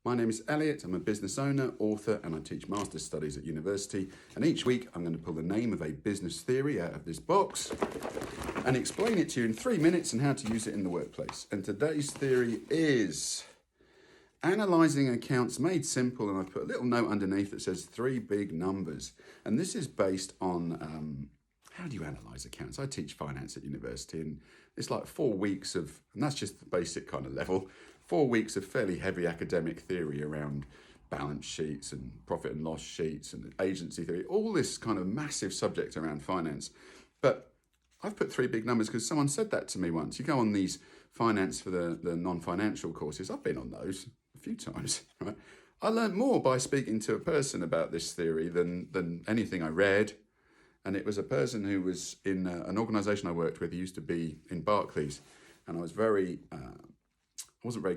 My name is Elliot, I'm a business owner, author, and I teach master's studies at university. And each week I'm going to pull the name of a business theory out of this box and explain it to you in 3 minutes and how to use it in the workplace. And today's theory is analysing accounts made simple, and I've put a little note underneath that says 3 big numbers. And this is based on how do you analyse accounts? I teach finance at university, and it's like 4 weeks of, and that's just the basic kind of level, 4 weeks of fairly heavy academic theory around balance sheets and profit and loss sheets and agency theory, all this kind of massive subject around finance. But I've put 3 big numbers because someone said that to me once. You go on these finance for the non-financial courses. I've been on those a few times, right? I learned more by speaking to a person about this theory than anything I read. And it was a person who was in an organisation I worked with. He used to be in Barclays, and I was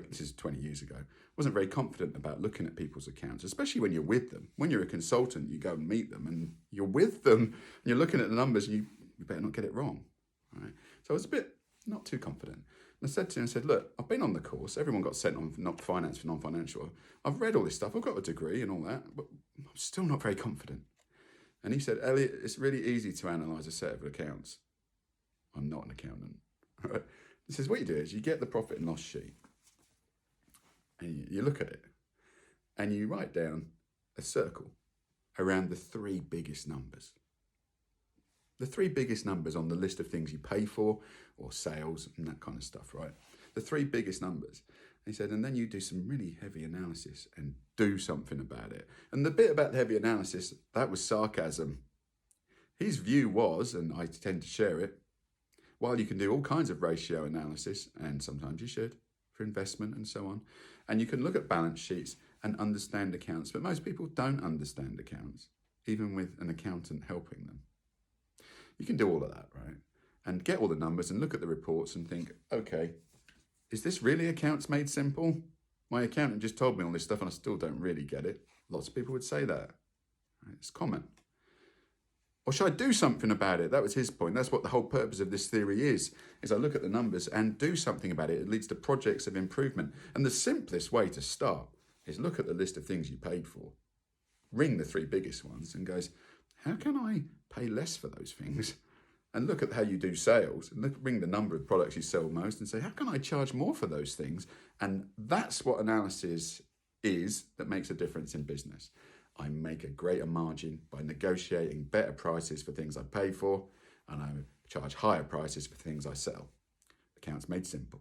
this is 20 years ago, wasn't very confident about looking at people's accounts, especially when you're with them. When you're a consultant, you go and meet them and you're with them and you're looking at the numbers and you better not get it wrong, right? So I was a bit not too confident. And I said to him, look, I've been on the course. Everyone got sent on not finance for non-financial. I've read all this stuff. I've got a degree and all that, but I'm still not very confident. And he said, Elliot, it's really easy to analyse a set of accounts. I'm not an accountant. Right? He says, what you do is you get the profit and loss sheet and you look at it and you write down a circle around the 3 biggest numbers. The 3 biggest numbers on the list of things you pay for or sales and that kind of stuff, right? The 3 biggest numbers. He said, and then you do some really heavy analysis and do something about it. And the bit about the heavy analysis, that was sarcasm. His view was, and I tend to share it, while you can do all kinds of ratio analysis, and sometimes you should, for investment and so on, and you can look at balance sheets and understand accounts, but most people don't understand accounts, even with an accountant helping them. You can do all of that, right? And get all the numbers and look at the reports and think, okay, is this really accounts made simple? My accountant just told me all this stuff and I still don't really get it. Lots of people would say that. It's common. Or should I do something about it? That was his point. That's what the whole purpose of this theory is I look at the numbers and do something about it. It leads to projects of improvement. And the simplest way to start is look at the list of things you paid for. Ring the 3 biggest ones and goes, how can I pay less for those things? And look at how you do sales and ring the number of products you sell most and say, how can I charge more for those things? And that's what analysis is that makes a difference in business. I make a greater margin by negotiating better prices for things I pay for, and I charge higher prices for things I sell. Accounts made simple.